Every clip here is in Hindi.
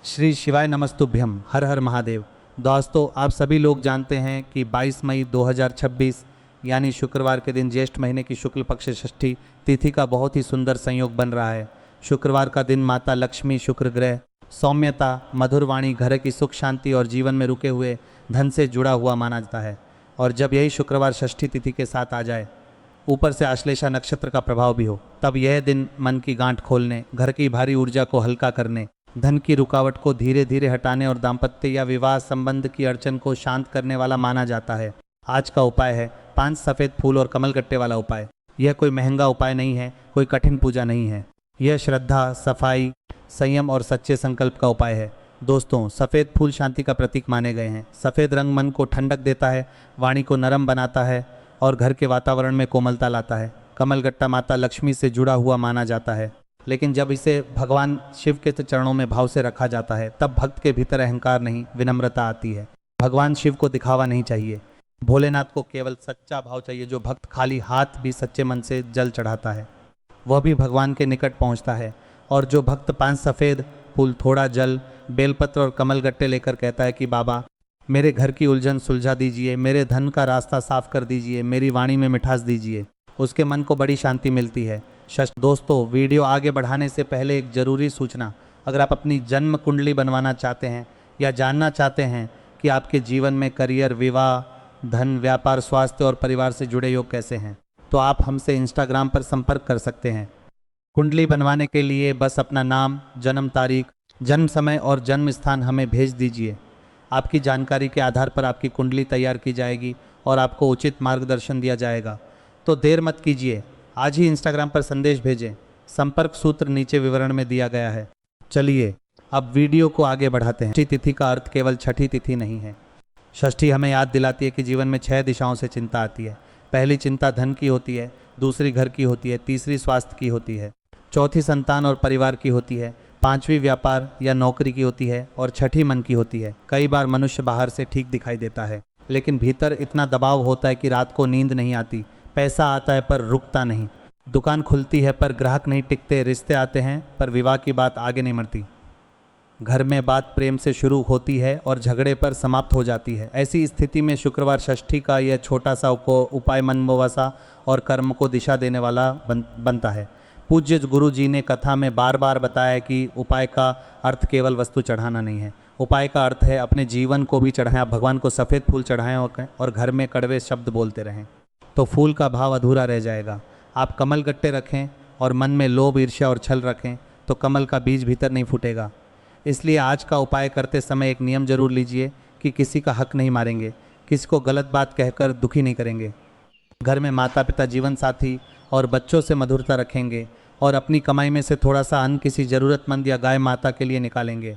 श्री शिवाय नमस्तुभ्यम। हर हर महादेव। दोस्तों, आप सभी लोग जानते हैं कि 22 मई 2026 यानी शुक्रवार के दिन ज्येष्ठ महीने की शुक्ल पक्ष षष्ठी तिथि का बहुत ही सुंदर संयोग बन रहा है। शुक्रवार का दिन माता लक्ष्मी, शुक्र ग्रह, सौम्यता, मधुर वाणी, घर की सुख शांति और जीवन में रुके हुए धन से जुड़ा हुआ माना जाता है। और जब यही शुक्रवार षष्ठी तिथि के साथ आ जाए, ऊपर से आश्लेषा नक्षत्र का प्रभाव भी हो, तब यह दिन मन की गांठ खोलने, घर की भारी ऊर्जा को हल्का करने, धन की रुकावट को धीरे धीरे हटाने और दाम्पत्य या विवाह संबंध की अड़चन को शांत करने वाला माना जाता है। आज का उपाय है 5 सफ़ेद फूल और कमल गट्टे वाला उपाय। यह कोई महंगा उपाय नहीं है, कोई कठिन पूजा नहीं है। यह श्रद्धा, सफाई, संयम और सच्चे संकल्प का उपाय है। दोस्तों, सफ़ेद फूल शांति का प्रतीक माने गए हैं। सफ़ेद रंग मन को ठंडक देता है, वाणी को नरम बनाता है और घर के वातावरण में कोमलता लाता है। कमल गट्टा माता लक्ष्मी से जुड़ा हुआ माना जाता है, लेकिन जब इसे भगवान शिव के चरणों में भाव से रखा जाता है, तब भक्त के भीतर अहंकार नहीं, विनम्रता आती है। भगवान शिव को दिखावा नहीं चाहिए, भोलेनाथ को केवल सच्चा भाव चाहिए। जो भक्त खाली हाथ भी सच्चे मन से जल चढ़ाता है, वह भी भगवान के निकट पहुंचता है। और जो भक्त 5 सफ़ेद फूल, थोड़ा जल, बेलपत्र और कमल गट्टे लेकर कहता है कि बाबा, मेरे घर की उलझन सुलझा दीजिए, मेरे धन का रास्ता साफ कर दीजिए, मेरी वाणी में मिठास दीजिए, उसके मन को बड़ी शांति मिलती है। दोस्तों, वीडियो आगे बढ़ाने से पहले एक ज़रूरी सूचना। अगर आप अपनी जन्म कुंडली बनवाना चाहते हैं या जानना चाहते हैं कि आपके जीवन में करियर, विवाह, धन, व्यापार, स्वास्थ्य और परिवार से जुड़े योग कैसे हैं, तो आप हमसे इंस्टाग्राम पर संपर्क कर सकते हैं। कुंडली बनवाने के लिए बस अपना नाम, जन्म तारीख, जन्म समय और जन्म स्थान हमें भेज दीजिए। आपकी जानकारी के आधार पर आपकी कुंडली तैयार की जाएगी और आपको उचित मार्गदर्शन दिया जाएगा। तो देर मत कीजिए, आज ही इंस्टाग्राम पर संदेश भेजें। संपर्क सूत्र नीचे विवरण में दिया गया है। चलिए अब वीडियो को आगे बढ़ाते हैं। षष्ठी तिथि का अर्थ केवल छठी तिथि नहीं है। षष्ठी हमें याद दिलाती है कि जीवन में 6 दिशाओं से चिंता आती है। पहली चिंता धन की होती है, दूसरी घर की होती है, तीसरी स्वास्थ्य की होती है, चौथी संतान और परिवार की होती है, 5वीं व्यापार या नौकरी की होती है और छठी मन की होती है। कई बार मनुष्य बाहर से ठीक दिखाई देता है, लेकिन भीतर इतना दबाव होता है कि रात को नींद नहीं आती। पैसा आता है पर रुकता नहीं, दुकान खुलती है पर ग्राहक नहीं टिकते, रिश्ते आते हैं पर विवाह की बात आगे नहीं बढ़ती, घर में बात प्रेम से शुरू होती है और झगड़े पर समाप्त हो जाती है। ऐसी स्थिति में शुक्रवार षष्ठी का यह छोटा सा उपाय मनमोहसा और कर्म को दिशा देने वाला बनता है। पूज्य गुरु जी ने कथा में बार बार बताया कि उपाय का अर्थ केवल वस्तु चढ़ाना नहीं है। उपाय का अर्थ है अपने जीवन को भी चढ़ाएं। आप भगवान को सफ़ेद फूल चढ़ाएं और घर में कड़वे शब्द बोलते रहें, तो फूल का भाव अधूरा रह जाएगा। आप कमल गट्टे रखें और मन में लोभ, ईर्ष्या और छल रखें, तो कमल का बीज भीतर नहीं फूटेगा। इसलिए आज का उपाय करते समय एक नियम जरूर लीजिए कि किसी का हक नहीं मारेंगे, किसी को गलत बात कहकर दुखी नहीं करेंगे, घर में माता पिता, जीवन साथी और बच्चों से मधुरता रखेंगे और अपनी कमाई में से थोड़ा सा अन्न किसी ज़रूरतमंद या गाय माता के लिए निकालेंगे।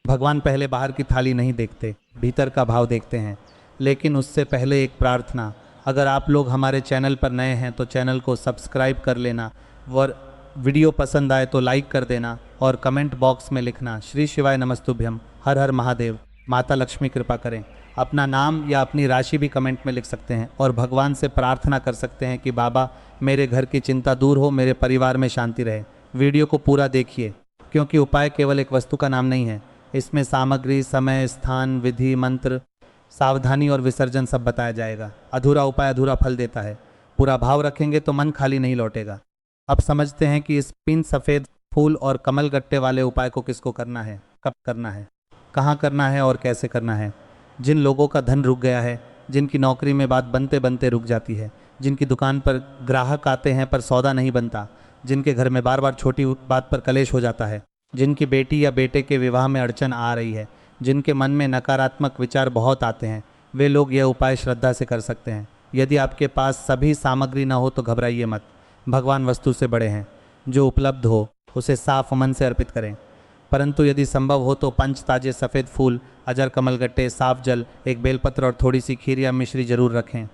भगवान पहले बाहर की थाली नहीं देखते, भीतर का भाव देखते हैं। लेकिन उससे पहले एक प्रार्थना। अगर आप लोग हमारे चैनल पर नए हैं तो चैनल को सब्सक्राइब कर लेना, और वीडियो पसंद आए तो लाइक कर देना और कमेंट बॉक्स में लिखना श्री शिवाय नमस्तुभ्यम, हर हर महादेव, माता लक्ष्मी कृपा करें। अपना नाम या अपनी राशि भी कमेंट में लिख सकते हैं और भगवान से प्रार्थना कर सकते हैं कि बाबा, मेरे घर की चिंता दूर हो, मेरे परिवार में शांति रहे। वीडियो को पूरा देखिए, क्योंकि उपाय केवल एक वस्तु का नाम नहीं है। इसमें सामग्री, समय, स्थान, विधि, मंत्र, सावधानी और विसर्जन सब बताया जाएगा। अधूरा उपाय अधूरा फल देता है। पूरा भाव रखेंगे तो मन खाली नहीं लौटेगा। अब समझते हैं कि इस 5 सफ़ेद फूल और कमल गट्टे वाले उपाय को किसको करना है, कब करना है, कहाँ करना है और कैसे करना है। जिन लोगों का धन रुक गया है, जिनकी नौकरी में बात बनते बनते रुक जाती है, जिनकी दुकान पर ग्राहक आते हैं पर सौदा नहीं बनता, जिनके घर में बार बार छोटी बात पर कलेश हो जाता है, जिनकी बेटी या बेटे के विवाह में अड़चन आ रही है, जिनके मन में नकारात्मक विचार बहुत आते हैं, वे लोग यह उपाय श्रद्धा से कर सकते हैं। यदि आपके पास सभी सामग्री न हो तो घबराइए मत। भगवान वस्तु से बड़े हैं। जो उपलब्ध हो उसे साफ मन से अर्पित करें। परंतु यदि संभव हो तो 5 ताजे सफ़ेद फूल, अजर कमल गट्टे, साफ जल, एक बेलपत्र और थोड़ी सी खीर या मिश्री जरूर रखें।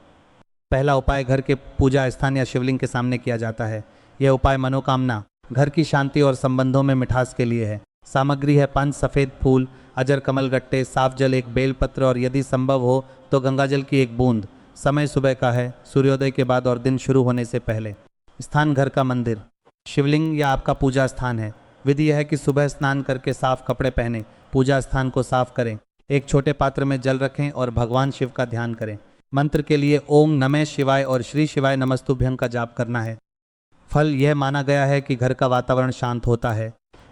पहला उपाय घर के पूजा स्थान या शिवलिंग के सामने किया जाता है। यह उपाय मनोकामना, घर की शांति और संबंधों में मिठास के लिए है। सामग्री है 5 सफ़ेद फूल, अजर कमल गट्टे, साफ जल, एक बेलपत्र और यदि संभव हो तो गंगाजल की एक बूंद। समय सुबह का है, सूर्योदय के बाद और दिन शुरू होने से पहले। स्थान घर का मंदिर, शिवलिंग या आपका पूजा स्थान है। विधि यह है कि सुबह स्नान करके साफ कपड़े पहने, पूजा स्थान को साफ करें, एक छोटे पात्र में जल रखें और भगवान शिव का ध्यान करें। मंत्र के लिए ओम नमः शिवाय और श्री शिवाय नमस्तुभ्यं का जाप करना है। फल यह माना गया है कि घर का वातावरण शांत होता है,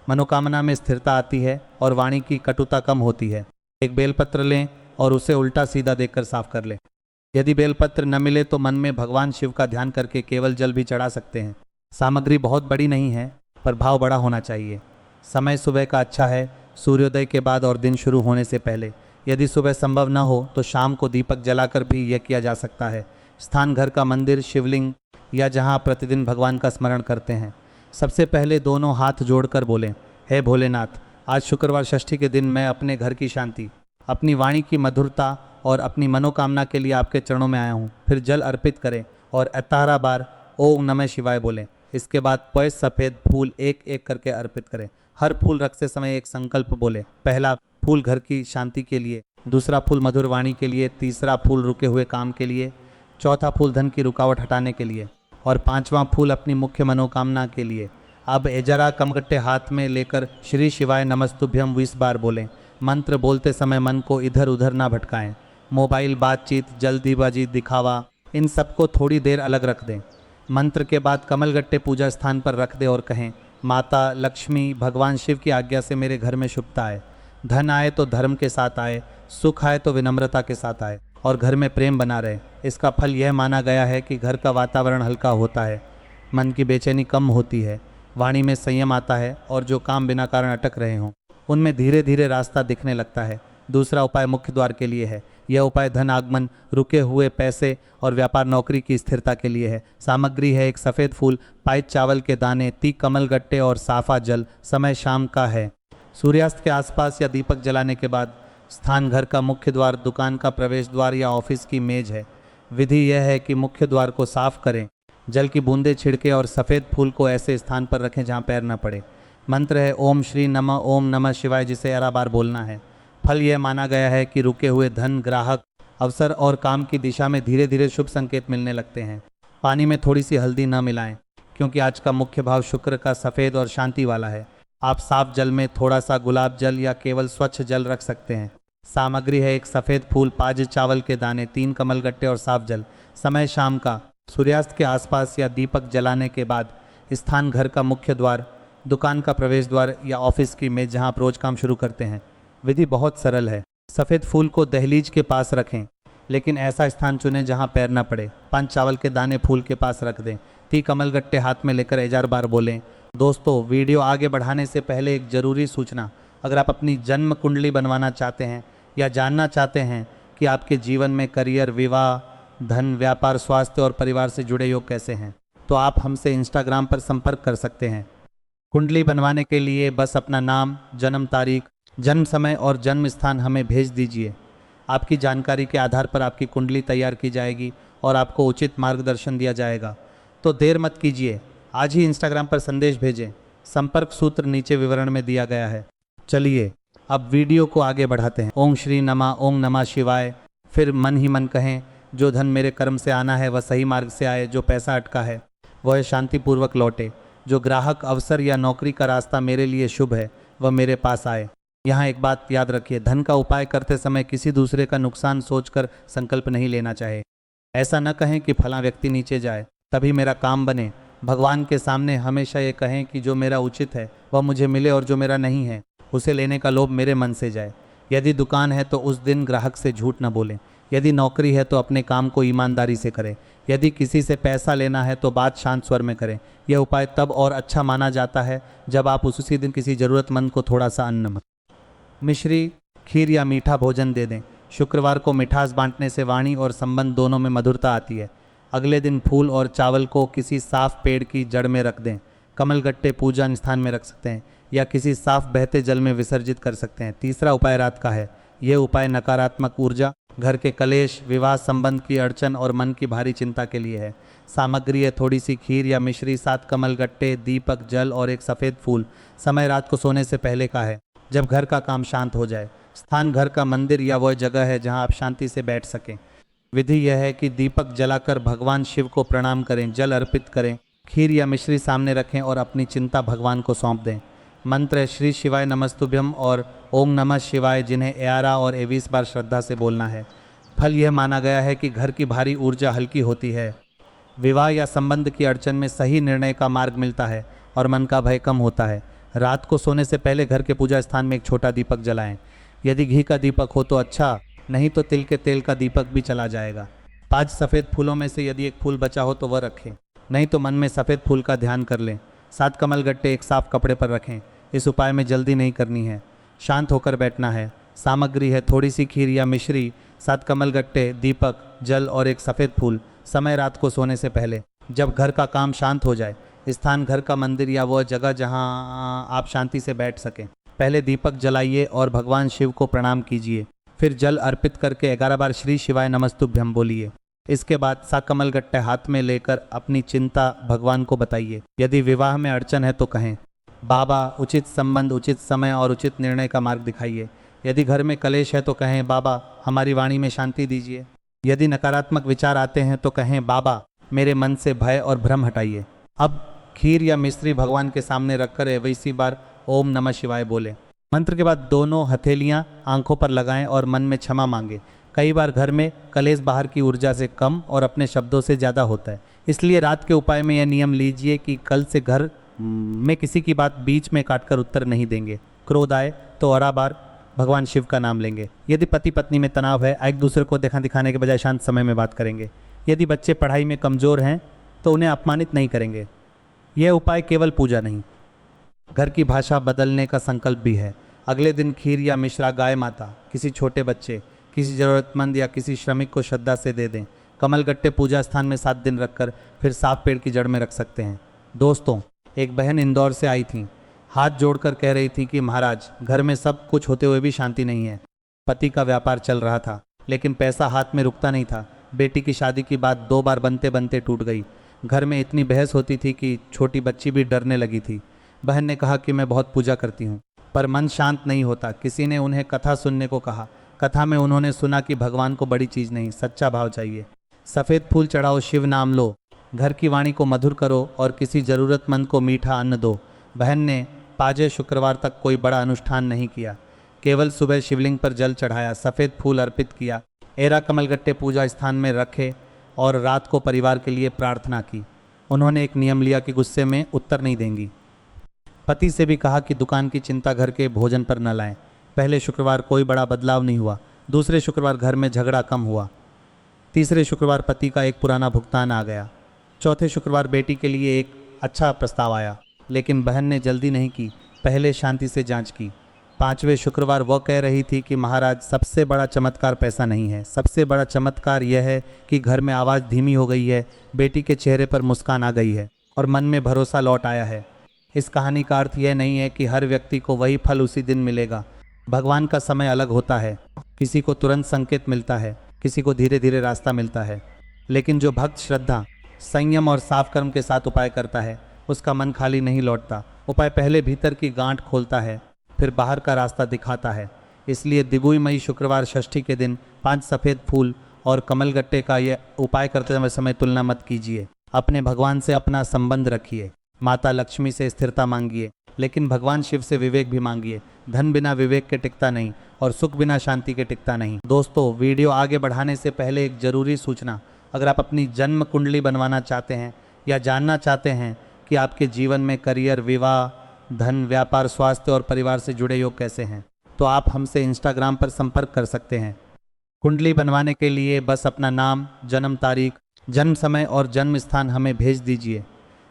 मनोकामना में स्थिरता आती है और वाणी की कटुता कम होती है। एक बेलपत्र लें और उसे उल्टा सीधा देखकर साफ कर लें। यदि बेलपत्र न मिले तो मन में भगवान शिव का ध्यान करके केवल जल भी चढ़ा सकते हैं। सामग्री बहुत बड़ी नहीं है, पर भाव बड़ा होना चाहिए। समय सुबह का अच्छा है, सूर्योदय के बाद और दिन शुरू होने से पहले। यदि सुबह संभव न हो तो शाम को दीपक जलाकर भी यह किया जा सकता है। स्थान घर का मंदिर, शिवलिंग या जहाँ प्रतिदिन भगवान का स्मरण करते हैं। सबसे पहले दोनों हाथ जोड़कर बोलें, हे भोलेनाथ, आज शुक्रवार षष्ठी के दिन मैं अपने घर की शांति, अपनी वाणी की मधुरता और अपनी मनोकामना के लिए आपके चरणों में आया हूँ। फिर जल अर्पित करें और 18 बार ओम नमः शिवाय बोलें। इसके बाद 5 सफ़ेद फूल एक एक करके अर्पित करें। हर फूल रखते समय एक संकल्प बोले। पहला फूल घर की शांति के लिए, दूसरा फूल मधुर वाणी के लिए, तीसरा फूल रुके हुए काम के लिए, चौथा फूल धन की रुकावट हटाने के लिए और 5वां फूल अपनी मुख्य मनोकामना के लिए। अब एजरा कमकट्टे हाथ में लेकर श्री शिवाय नमस्तुभ्यम 20 बार बोलें। मंत्र बोलते समय मन को इधर उधर ना भटकाएं। मोबाइल, बातचीत, जल्दीबाजी, दिखावा, इन सबको थोड़ी देर अलग रख दें। मंत्र के बाद कमलगट्टे पूजा स्थान पर रख दें और कहें, माता लक्ष्मी, भगवान शिव की आज्ञा से मेरे घर में शुभता आए। धन आए तो धर्म के साथ आए, सुख आए तो विनम्रता के साथ आए और घर में प्रेम बना रहे। इसका फल यह माना गया है कि घर का वातावरण हल्का होता है, मन की बेचैनी कम होती है, वाणी में संयम आता है और जो काम बिना कारण अटक रहे हों उनमें धीरे धीरे रास्ता दिखने लगता है। दूसरा उपाय मुख्य द्वार के लिए है। यह उपाय धन आगमन, रुके हुए पैसे और व्यापार नौकरी की स्थिरता के लिए है। सामग्री है एक सफ़ेद फूल, 5 चावल के दाने, 30 कमलगट्टे और साफा जल। समय शाम का है, सूर्यास्त के आसपास या दीपक जलाने के बाद। स्थान घर का मुख्य द्वार, दुकान का प्रवेश द्वार या ऑफिस की मेज है। विधि यह है कि मुख्य द्वार को साफ करें, जल की बूंदें छिड़के और सफ़ेद फूल को ऐसे स्थान पर रखें जहाँ पैर न पड़े। मंत्र है ओम श्री नमः ओम नमः शिवाय, जिसे 11 बार बोलना है। फल यह माना गया है कि रुके हुए धन, ग्राहक, अवसर और काम की दिशा में धीरे धीरे शुभ संकेत मिलने लगते हैं। पानी में थोड़ी सी हल्दी न मिलाएं, क्योंकि आज का मुख्य भाव शुक्र का सफ़ेद और शांति वाला है। आप साफ जल में थोड़ा सा गुलाब जल या केवल स्वच्छ जल रख सकते हैं। सामग्री है एक सफ़ेद फूल, 5 चावल के दाने, 3 कमलगट्टे और साफ जल। समय शाम का, सूर्यास्त के आसपास या दीपक जलाने के बाद। स्थान घर का मुख्य द्वार, दुकान का प्रवेश द्वार या ऑफिस की मेज जहां आप रोज काम शुरू करते हैं। विधि बहुत सरल है। सफ़ेद फूल को दहलीज के पास रखें, लेकिन ऐसा स्थान चुनें जहां पैर न पड़े। 5 चावल के दाने फूल के पास रख दें। 30 कमलगट्टे हाथ में लेकर 1000 बार बोलें। दोस्तों, वीडियो आगे बढ़ाने से पहले एक ज़रूरी सूचना। अगर आप अपनी जन्म कुंडली बनवाना चाहते हैं या जानना चाहते हैं कि आपके जीवन में करियर, विवाह, धन, व्यापार, स्वास्थ्य और परिवार से जुड़े योग कैसे हैं, तो आप हमसे इंस्टाग्राम पर संपर्क कर सकते हैं। कुंडली बनवाने के लिए बस अपना नाम, जन्म तारीख, जन्म समय और जन्म स्थान हमें भेज दीजिए। आपकी जानकारी के आधार पर आपकी कुंडली तैयार की जाएगी और आपको उचित मार्गदर्शन दिया जाएगा। तो देर मत कीजिए, आज ही इंस्टाग्राम पर संदेश भेजें। संपर्क सूत्र नीचे विवरण में दिया गया है। चलिए अब वीडियो को आगे बढ़ाते हैं। ओम श्री नमः ओम नमः शिवाय। फिर मन ही मन कहें, जो धन मेरे कर्म से आना है वह सही मार्ग से आए, जो पैसा अटका है वह शांतिपूर्वक लौटे, जो ग्राहक, अवसर या नौकरी का रास्ता मेरे लिए शुभ है वह मेरे पास आए। यहाँ एक बात याद रखिए, धन का उपाय करते समय किसी दूसरे का नुकसान सोचकर संकल्प नहीं लेना चाहिए। ऐसा न कहें कि फला व्यक्ति नीचे जाए तभी मेरा काम बने। भगवान के सामने हमेशा ये कहें कि जो मेरा उचित है वह मुझे मिले और जो मेरा नहीं है उसे लेने का लोभ मेरे मन से जाए। यदि दुकान है तो उस दिन ग्राहक से झूठ न बोलें। यदि नौकरी है तो अपने काम को ईमानदारी से करें। यदि किसी से पैसा लेना है तो बात शांत स्वर में करें। यह उपाय तब और अच्छा माना जाता है जब आप उसी दिन किसी ज़रूरतमंद को थोड़ा सा अन्न, मिश्री, खीर या मीठा भोजन दे दें। शुक्रवार को मिठास बांटने से वाणी और संबंध दोनों में मधुरता आती है। अगले दिन फूल और चावल को किसी साफ पेड़ की जड़ में रख दें। कमलगट्टे पूजा स्थान में रख सकते हैं या किसी साफ बहते जल में विसर्जित कर सकते हैं। तीसरा उपाय रात का है। यह उपाय नकारात्मक ऊर्जा, घर के कलेश, विवाह संबंध की अड़चन और मन की भारी चिंता के लिए है। सामग्री है थोड़ी सी खीर या मिश्री, 7 कमलगट्टे, दीपक, जल और एक सफ़ेद फूल। समय रात को सोने से पहले का है, जब घर का काम शांत हो जाए। स्थान घर का मंदिर या वह जगह है जहां आप शांति से बैठ सकें। विधि यह है कि दीपक जलाकर भगवान शिव को प्रणाम करें, जल अर्पित करें, खीर या मिश्री सामने रखें और अपनी चिंता भगवान को सौंप दें। मंत्र है श्री शिवाय नमस्तुभ्यम और ओम नमः शिवाय, जिन्हें 11 और 21 बार श्रद्धा से बोलना है। फल यह माना गया है कि घर की भारी ऊर्जा हल्की होती है, विवाह या संबंध की अड़चन में सही निर्णय का मार्ग मिलता है और मन का भय कम होता है। रात को सोने से पहले घर के पूजा स्थान में एक छोटा दीपक जलाएं। यदि घी का दीपक हो तो अच्छा, नहीं तो तिल के तेल का दीपक भी चला जाएगा। 5 सफ़ेद फूलों में से यदि एक फूल बचा हो तो वह रखें, नहीं तो मन में सफ़ेद फूल का ध्यान कर लें। 7 कमल गट्टे एक साफ कपड़े पर रखें। इस उपाय में जल्दी नहीं करनी है, शांत होकर बैठना है। सामग्री है थोड़ी सी खीर या मिश्री, 7 कमल गट्टे, दीपक, जल और एक सफ़ेद फूल। समय रात को सोने से पहले, जब घर का काम शांत हो जाए। स्थान घर का मंदिर या वह जगह जहां आप शांति से बैठ सकें। पहले दीपक जलाइए और भगवान शिव को प्रणाम कीजिए। फिर जल अर्पित करके 11 बार श्री शिवाय नमस्तुभ्यम बोलिए। इसके बाद 7 कमल गट्टे हाथ में लेकर अपनी चिंता भगवान को बताइए। यदि विवाह में अड़चन है तो कहें, बाबा उचित संबंध, उचित समय और उचित निर्णय का मार्ग दिखाइए। यदि घर में कलेश है तो कहें, बाबा हमारी वाणी में शांति दीजिए। यदि नकारात्मक विचार आते हैं तो कहें, बाबा मेरे मन से भय और भ्रम हटाइए। अब खीर या मिश्री भगवान के सामने रखकर 21 बार ओम नमः शिवाय बोले। मंत्र के बाद दोनों हथेलियां आंखों पर लगाएं और मन में क्षमा मांगे। कई बार घर में कलेश बाहर की ऊर्जा से कम और अपने शब्दों से ज़्यादा होता है, इसलिए रात के उपाय में यह नियम लीजिए कि कल से घर में किसी की बात बीच में काटकर उत्तर नहीं देंगे। क्रोध आए तो 11 बार भगवान शिव का नाम लेंगे। यदि पति पत्नी में तनाव है, एक दूसरे को देखा दिखाने के बजाय शांत समय में बात करेंगे। यदि बच्चे पढ़ाई में कमज़ोर हैं तो उन्हें अपमानित नहीं करेंगे। यह उपाय केवल पूजा नहीं, घर की भाषा बदलने का संकल्प भी है। अगले दिन खीर या मिश्रा गाय माता, किसी छोटे बच्चे, किसी ज़रूरतमंद या किसी श्रमिक को श्रद्धा से दे दें। कमल गट्टे पूजा स्थान में 7 दिन रखकर फिर साफ पेड़ की जड़ में रख सकते हैं। दोस्तों, एक बहन इंदौर से आई थी, हाथ जोड़कर कह रही थी कि महाराज, घर में सब कुछ होते हुए भी शांति नहीं है। पति का व्यापार चल रहा था लेकिन पैसा हाथ में रुकता नहीं था। बेटी की शादी की बात 2 बार बनते बनते टूट गई। घर में इतनी बहस होती थी कि छोटी बच्ची भी डरने लगी थी। बहन ने कहा कि मैं बहुत पूजा करती हूँ पर मन शांत नहीं होता। किसी ने उन्हें कथा सुनने को कहा। कथा में उन्होंने सुना कि भगवान को बड़ी चीज़ नहीं, सच्चा भाव चाहिए। सफ़ेद फूल चढ़ाओ, शिव नाम लो, घर की वाणी को मधुर करो और किसी ज़रूरतमंद को मीठा अन्न दो। बहन ने 5 शुक्रवार तक कोई बड़ा अनुष्ठान नहीं किया, केवल सुबह शिवलिंग पर जल चढ़ाया, सफ़ेद फूल अर्पित किया, 11 कमलगट्टे पूजा स्थान में रखे और रात को परिवार के लिए प्रार्थना की। उन्होंने एक नियम लिया कि गुस्से में उत्तर नहीं देंगी। पति से भी कहा कि दुकान की चिंता घर के भोजन पर न लाएं। पहले शुक्रवार कोई बड़ा बदलाव नहीं हुआ। दूसरे शुक्रवार घर में झगड़ा कम हुआ। तीसरे शुक्रवार पति का एक पुराना भुगतान आ गया। चौथे शुक्रवार बेटी के लिए एक अच्छा प्रस्ताव आया, लेकिन बहन ने जल्दी नहीं की, पहले शांति से जांच की। 5वें शुक्रवार वह कह रही थी कि महाराज, सबसे बड़ा चमत्कार पैसा नहीं है, सबसे बड़ा चमत्कार यह है कि घर में आवाज़ धीमी हो गई है, बेटी के चेहरे पर मुस्कान आ गई है और मन में भरोसा लौट आया है। इस कहानी का अर्थ यह नहीं है कि हर व्यक्ति को वही फल उसी दिन मिलेगा। भगवान का समय अलग होता है। किसी को तुरंत संकेत मिलता है, किसी को धीरे धीरे रास्ता मिलता है। लेकिन जो भक्त श्रद्धा, संयम और साफ कर्म के साथ उपाय करता है, उसका मन खाली नहीं लौटता। उपाय पहले भीतर की गांठ खोलता है, फिर बाहर का रास्ता दिखाता है। इसलिए दिगुईमयी शुक्रवार षष्ठी के दिन 5 सफ़ेद फूल और कमलगट्टे का यह उपाय करते समय तुलना मत कीजिए। अपने भगवान से अपना संबंध रखिए। माता लक्ष्मी से स्थिरता मांगिए, लेकिन भगवान शिव से विवेक भी मांगिए। धन बिना विवेक के टिकता नहीं और सुख बिना शांति के टिकता नहीं। दोस्तों, वीडियो आगे बढ़ाने से पहले एक ज़रूरी सूचना। अगर आप अपनी जन्म कुंडली बनवाना चाहते हैं या जानना चाहते हैं कि आपके जीवन में करियर, विवाह, धन, व्यापार, स्वास्थ्य और परिवार से जुड़े योग कैसे हैं, तो आप हमसे इंस्टाग्राम पर संपर्क कर सकते हैं। कुंडली बनवाने के लिए बस अपना नाम, जन्म तारीख, जन्म समय और जन्म स्थान हमें भेज दीजिए।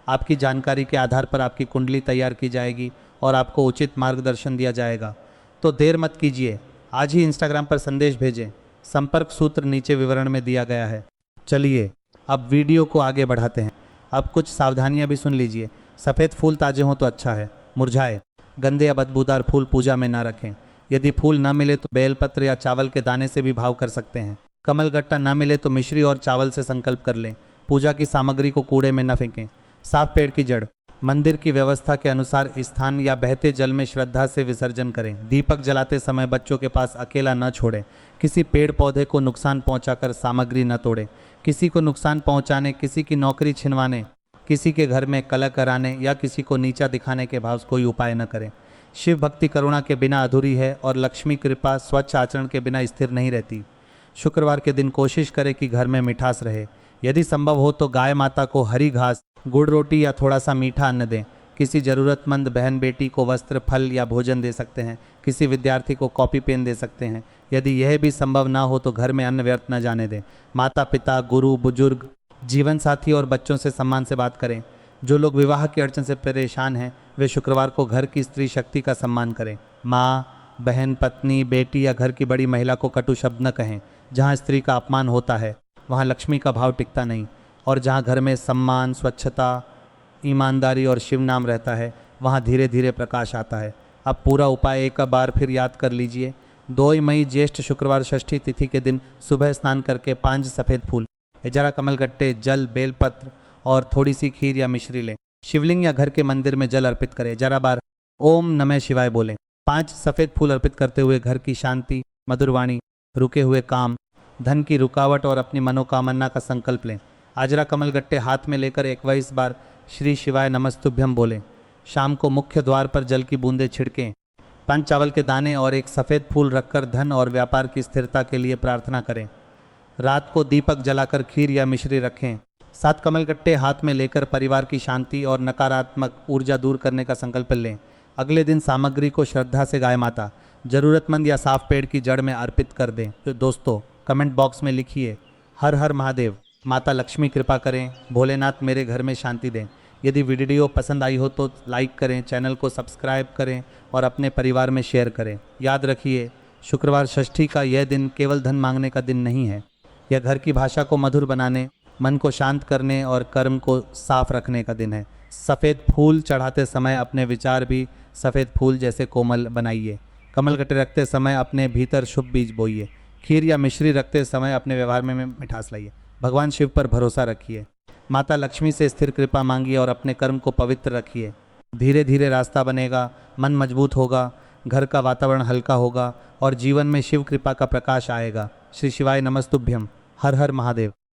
आपकी जानकारी के आधार पर आपकी कुंडली तैयार की जाएगी और आपको उचित मार्गदर्शन दिया जाएगा। तो देर मत कीजिए, आज ही इंस्टाग्राम पर संदेश भेजें। संपर्क सूत्र नीचे विवरण में दिया गया है। चलिए अब वीडियो को आगे बढ़ाते हैं। अब कुछ सावधानियां भी सुन लीजिए। सफ़ेद फूल ताजे हों तो अच्छा है, मुरझाए, गंदे या बदबूदार फूल पूजा में ना रखें। यदि फूल न मिले तो बेलपत्र या चावल के दाने से भी भाव कर सकते हैं। कमलगट्टा न मिले तो मिश्री और चावल से संकल्प कर लें। पूजा की सामग्री को कूड़े में न फेंकें। साफ पेड़ की जड़, मंदिर की व्यवस्था के अनुसार स्थान या बहते जल में श्रद्धा से विसर्जन करें। दीपक जलाते समय बच्चों के पास अकेला न छोड़ें। किसी पेड़ पौधे को नुकसान पहुंचाकर सामग्री न तोड़ें। किसी को नुकसान पहुंचाने, किसी की नौकरी छिनवाने, किसी के घर में कलह कराने या किसी को नीचा दिखाने के भाव से कोई उपाय न करें। शिव भक्ति करुणा के बिना अधूरी है और लक्ष्मी कृपा स्वच्छ आचरण के बिना स्थिर नहीं रहती। शुक्रवार के दिन कोशिश करें कि घर में मिठास रहे। यदि संभव हो तो गाय माता को हरी घास, गुड़ रोटी या थोड़ा सा मीठा अन्न दें। किसी ज़रूरतमंद बहन बेटी को वस्त्र, फल या भोजन दे सकते हैं। किसी विद्यार्थी को कॉपी पेन दे सकते हैं। यदि यह भी संभव ना हो तो घर में अन्न व्यर्थ न जाने दें। माता पिता, गुरु, बुजुर्ग, जीवन साथी और बच्चों से सम्मान से बात करें। जो लोग विवाह की अड़चन से परेशान हैं वे शुक्रवार को घर की स्त्री शक्ति का सम्मान करें। माँ, बहन, पत्नी, बेटी या घर की बड़ी महिला को कटु शब्द न कहें। जहाँ स्त्री का अपमान होता है वहाँ लक्ष्मी का भाव टिकता नहीं, और जहाँ घर में सम्मान, स्वच्छता, ईमानदारी और शिव नाम रहता है वहाँ धीरे धीरे प्रकाश आता है। अब पूरा उपाय एक बार फिर याद कर लीजिए। 2 मई ज्येष्ठ शुक्रवार षष्ठी तिथि के दिन सुबह स्नान करके 5 सफ़ेद फूल, 11 कमलगट्टे, जल, बेलपत्र और थोड़ी सी खीर या मिश्री लें। शिवलिंग या घर के मंदिर में जल अर्पित करें। 11 बार ओम नमः शिवाय बोलें। 5 सफ़ेद फूल अर्पित करते हुए घर की शांति, मधुरवाणी, रुके हुए काम, धन की रुकावट और अपनी मनोकामना का संकल्प लें। आजरा कमलगट्टे हाथ में लेकर 21 बार श्री शिवाय नमस्तुभ्यम बोलें। शाम को मुख्य द्वार पर जल की बूंदें छिड़कें। 5 चावल के दाने और एक सफ़ेद फूल रखकर धन और व्यापार की स्थिरता के लिए प्रार्थना करें। रात को दीपक जलाकर खीर या मिश्री रखें। 7 कमलगट्टे हाथ में लेकर परिवार की शांति और नकारात्मक ऊर्जा दूर करने का संकल्प लें। अगले दिन सामग्री को श्रद्धा से गाय माता, जरूरतमंद या साफ पेड़ की जड़ में अर्पित कर दें। तो दोस्तों कमेंट बॉक्स में लिखिए हर हर महादेव, माता लक्ष्मी कृपा करें, भोलेनाथ मेरे घर में शांति दें। यदि वीडियो पसंद आई हो तो लाइक करें, चैनल को सब्सक्राइब करें और अपने परिवार में शेयर करें। याद रखिए, शुक्रवार षष्ठी का यह दिन केवल धन मांगने का दिन नहीं है। यह घर की भाषा को मधुर बनाने, मन को शांत करने और कर्म को साफ रखने का दिन है। सफ़ेद फूल चढ़ाते समय अपने विचार भी सफ़ेद फूल जैसे कोमल बनाइए। कमलगट्टे रखते समय अपने भीतर शुभ बीज बोइए। खीर या मिश्री रखते समय अपने व्यवहार में मिठास लाइए। भगवान शिव पर भरोसा रखिए। माता लक्ष्मी से स्थिर कृपा मांगिए और अपने कर्म को पवित्र रखिए। धीरे धीरे रास्ता बनेगा, मन मजबूत होगा, घर का वातावरण हल्का होगा और जीवन में शिव कृपा का प्रकाश आएगा। श्री शिवाय नमस्तुभ्यम। हर हर महादेव।